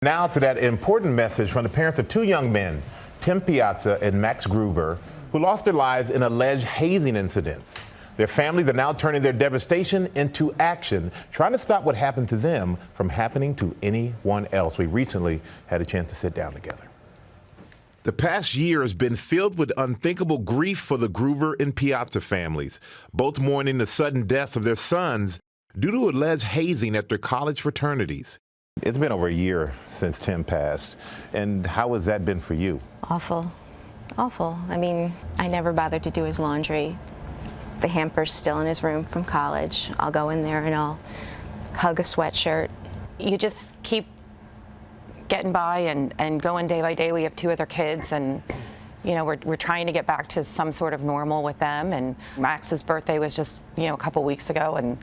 Now to that important message from the parents of two young men, Tim Piazza and Max Gruver, who lost their lives in alleged hazing incidents. Their families are now turning their devastation into action, trying to stop what happened to them from happening to anyone else. We recently had a chance to sit down together. The past year has been filled with unthinkable grief for the Gruver and Piazza families, both mourning the sudden deaths of their sons due to alleged hazing at their college fraternities. It's been over a year since Tim passed, and how has that been for you? Awful. Awful. I mean, I never bothered to do his laundry. The hamper's still in his room from college. I'll go in there and I'll hug a sweatshirt. You just keep getting by and going day by day. We have two other kids, and you know, we're trying to get back to some sort of normal with them. And Max's birthday was just, a couple weeks ago, and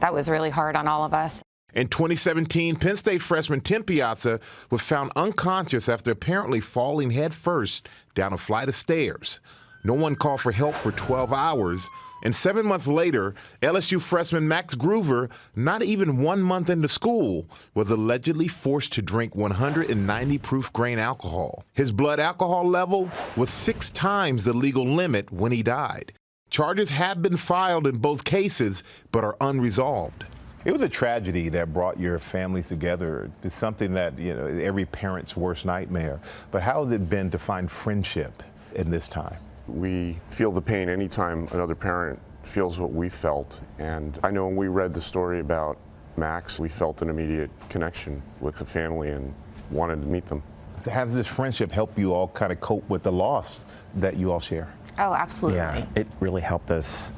that was really hard on all of us. In 2017, Penn State freshman Tim Piazza was found unconscious after apparently falling headfirst down a flight of stairs. No one called for help for 12 hours, and 7 months later, LSU freshman Max Gruver, not even 1 month into school, was allegedly forced to drink 190 proof grain alcohol. His blood alcohol level was 6 times the legal limit when he died. Charges have been filed in both cases, but are unresolved. It was a tragedy that brought your families together. It's something that, every parent's worst nightmare. But how has it been to find friendship in this time? We feel the pain anytime another parent feels what we felt. And I know when we read the story about Max, we felt an immediate connection with the family and wanted to meet them. How does this friendship help you all kind of cope with the loss that you all share? Oh, absolutely. Yeah, it really helped us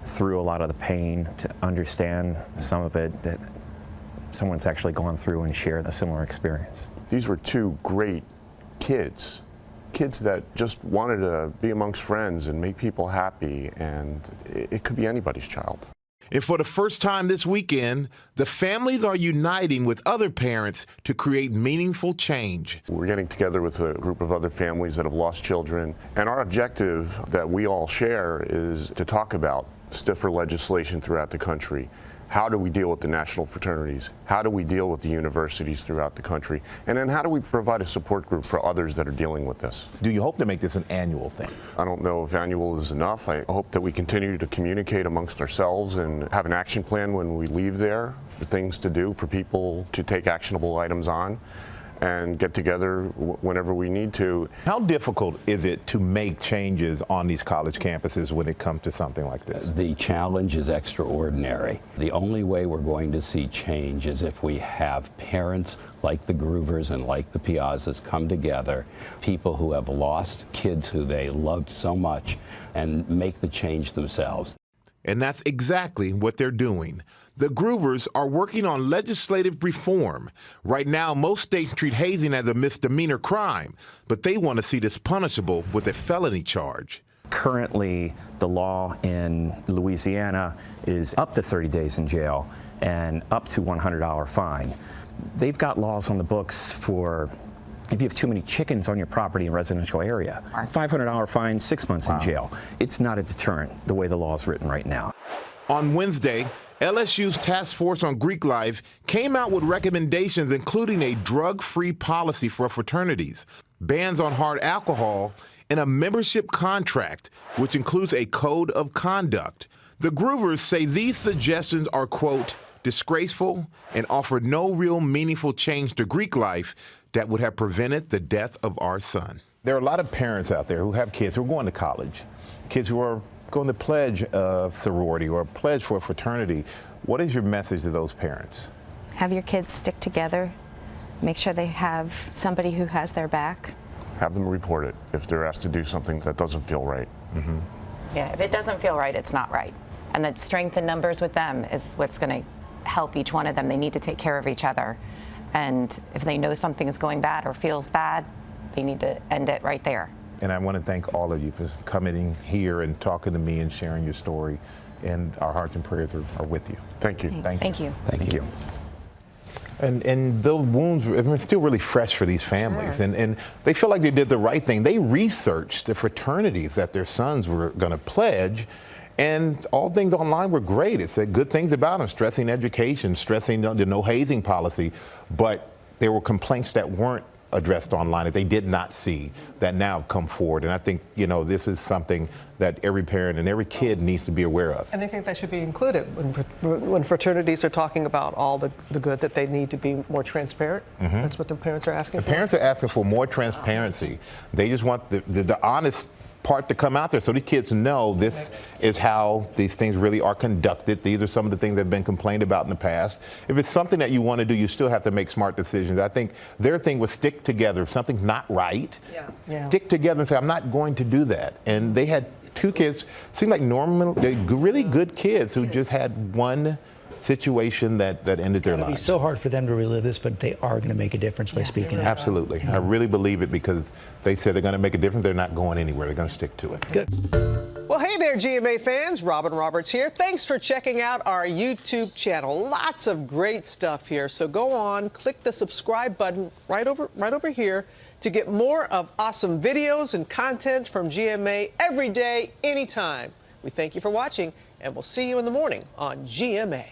through a lot of the pain to understand some of it, that someone's actually gone through and shared a similar experience. These were two great kids that just wanted to be amongst friends and make people happy, and it could be anybody's child. And for the first time this weekend, the families are uniting with other parents to create meaningful change. We're getting together with a group of other families that have lost children, and our objective that we all share is to talk about stiffer legislation throughout the country. How do we deal with the national fraternities? How do we deal with the universities throughout the country? And then how do we provide a support group for others that are dealing with this? Do you hope to make this an annual thing? I don't know if annual is enough. I hope that we continue to communicate amongst ourselves and have an action plan when we leave there for things to do, for people to take actionable items on, and get together whenever we need to. How difficult is it to make changes on these college campuses when it comes to something like this? The challenge is extraordinary. The only way we're going to see change is if we have parents like the Gruvers and like the Piazzas come together, people who have lost kids who they loved so much, and make the change themselves. And that's exactly what they're doing. The Gruvers are working on legislative reform. Right now, most states treat hazing as a misdemeanor crime, but they want to see this punishable with a felony charge. Currently, the law in Louisiana is up to 30 days in jail and up to $100 fine. They've got laws on the books for if you have too many chickens on your property in a residential area. $500 fine, 6 months in jail. It's not a deterrent the way the law is written right now. On Wednesday, LSU's Task Force on Greek Life came out with recommendations including a drug-free policy for fraternities, bans on hard alcohol, and a membership contract, which includes a code of conduct. The Gruvers say these suggestions are, quote, disgraceful and offer no real meaningful change to Greek life that would have prevented the death of our son. There are a lot of parents out there who have kids who are going to college, kids who are going to pledge a sorority or pledge for a fraternity. What is your message to those parents? Have your kids stick together. Make sure they have somebody who has their back. Have them report it if they're asked to do something that doesn't feel right. Mm-hmm. Yeah, if it doesn't feel right, it's not right. And the strength in numbers with them is what's going to help each one of them. They need to take care of each other. And if they know something is going bad or feels bad, they need to end it right there. And I want to thank all of you for coming here and talking to me and sharing your story. And our hearts and prayers are with you. Thank you. Thank you. Thank you. And those wounds are still really fresh for these families. Sure. And they feel like they did the right thing. They researched the fraternities that their sons were going to pledge. And all things online were great. It said good things about them, stressing education, stressing the no hazing policy. But there were complaints that weren't addressed online that they did not see that now have come forward. And I think, this is something that every parent and every kid needs to be aware of. And I think that should be included when fraternities are talking about all the good, that they need to be more transparent. That's what the parents are asking for. Parents are asking for more transparency. They just want the honest part to come out there so these kids know this is how these things really are conducted. These are some of the things that have been complained about in the past. If it's something that you want to do, you still have to make smart decisions. I think their thing was stick together. If something's not right, stick together and say, I'm not going to do that. And they had 2 kids, seemed like normal, really good kids who just had one situation that ended their lives. It's so hard for them to relive this, but they are going to make a difference by speaking out. Absolutely. I really believe it because they said they're going to make a difference. They're not going anywhere. They're going to stick to it. Good. Well, hey there, GMA fans. Robin Roberts here. Thanks for checking out our YouTube channel. Lots of great stuff here. So go on, click the subscribe button right over here to get more of awesome videos and content from GMA every day, anytime. We thank you for watching, and we'll see you in the morning on GMA.